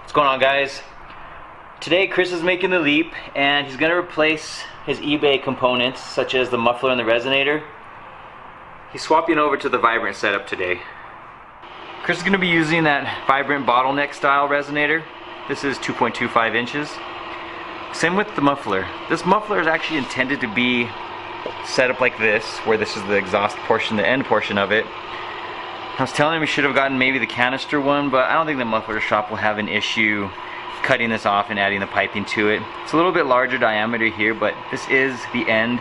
What's going on, guys? Today Chris is making the leap and he's going to replace his eBay components such as the muffler and the resonator. He's swapping over to the Vibrant setup today. Chris is going to be using that Vibrant bottleneck style resonator. This is 2.25 inches. Same with the muffler. This muffler is actually intended to be set up like this, where this is the exhaust portion, the end portion of it. I was telling him we should have gotten maybe the canister one, but I don't think the muffler shop will have an issue cutting this off and adding the piping to it. It's a little bit larger diameter here, but this is the end.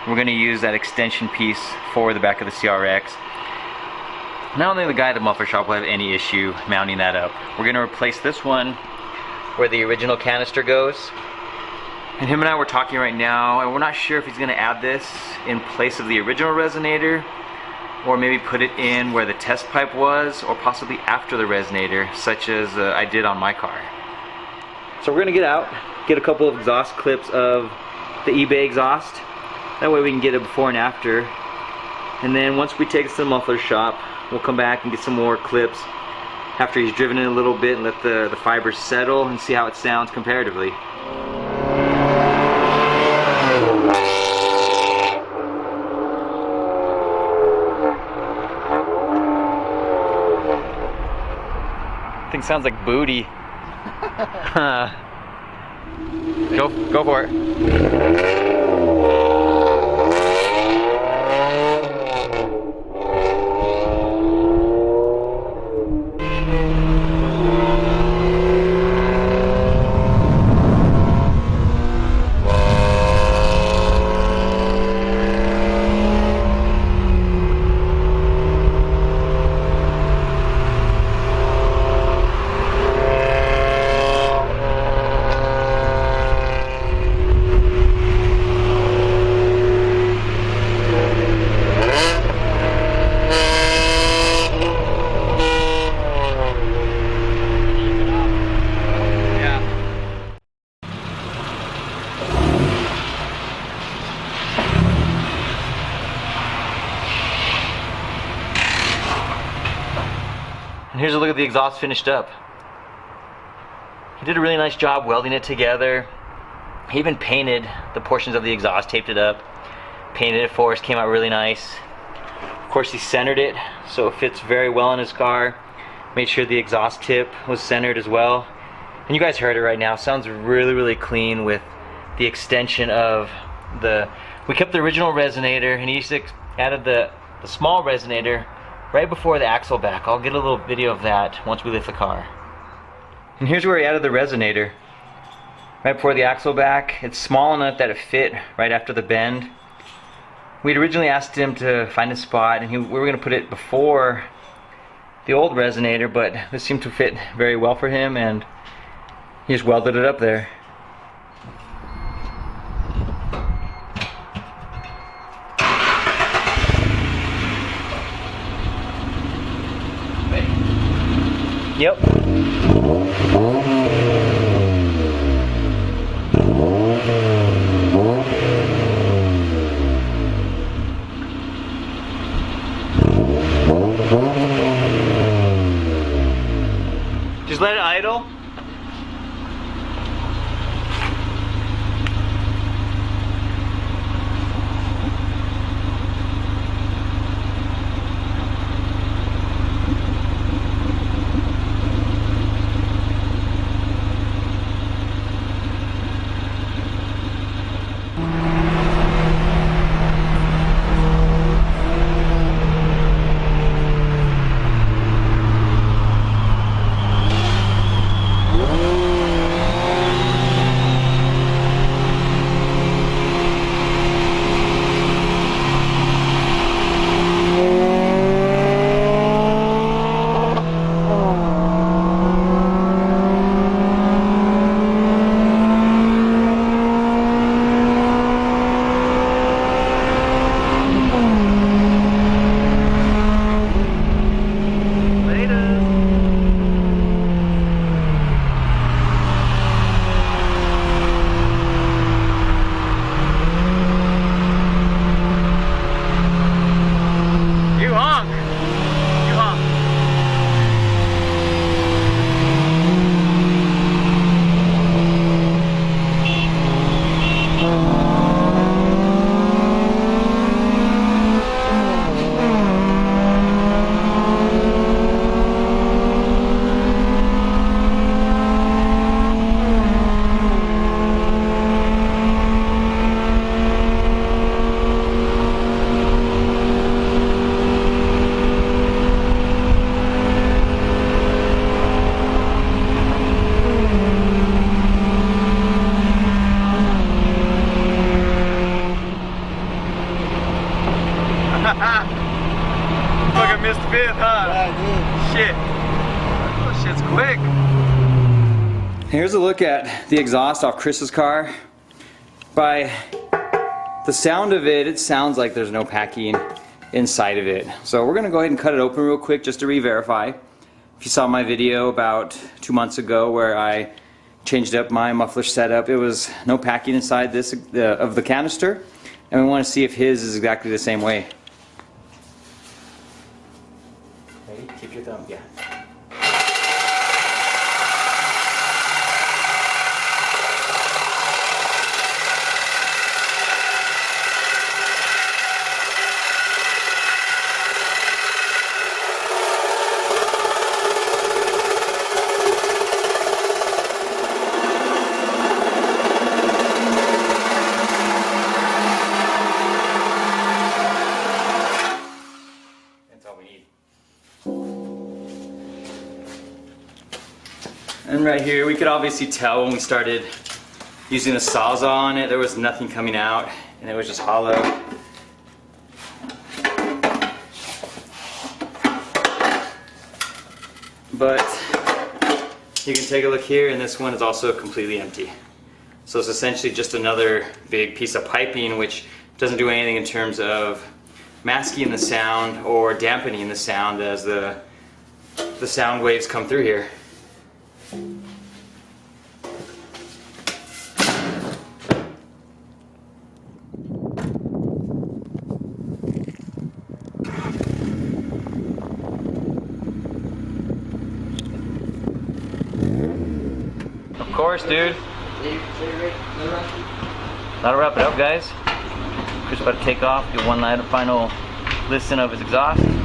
We're going to use that extension piece for the back of the CRX. I don't think the guy at the muffler shop will have any issue mounting that up. We're going to replace this one where the original canister goes. And him and I were talking right now, and we're not sure if he's going to add this in place of the original resonator, or maybe put it in where the test pipe was, or possibly after the resonator, such as I did on my car. So we're gonna get out, get a couple of exhaust clips of the eBay exhaust. That way we can get a before and after. And then once we take it to the muffler shop, we'll come back and get some more clips after he's driven it a little bit and let the fibers settle and see how it sounds comparatively. Thing sounds like booty. Go for it. And here's a look at the exhaust finished up. He did a really nice job welding it together. He even painted the portions of the exhaust, taped it up, painted it for us, came out really nice. Of course, he centered it so it fits very well in his car. Made sure the exhaust tip was centered as well. And you guys heard it right now. Sounds really, really clean with the extension of the... We kept the original resonator and he added the small resonator right before the axle back. I'll get a little video of that once we lift the car. And here's where he added the resonator. Right before the axle back. It's small enough that it fit right after the bend. We'd originally asked him to find a spot and we were going to put it before the old resonator, but this seemed to fit very well for him and he just welded it up there. Yep. Just let it idle. Here's a look at the exhaust off Chris's car. By the sound of it, it sounds like there's no packing inside of it. So we're gonna go ahead and cut it open real quick just to re-verify. If you saw my video about 2 months ago where I changed up my muffler setup, it was no packing inside this of the canister, and we want to see if his is exactly the same way. Ready? Keep your thumb, yeah. And right here, we could obviously tell when we started using the sawzall on it, there was nothing coming out and it was just hollow. But you can take a look here, and this one is also completely empty. So it's essentially just another big piece of piping which doesn't do anything in terms of masking the sound or dampening the sound as the sound waves come through here. Of course, dude. That'll wrap it up, guys. Chris about to take off, get one final listen of his exhaust.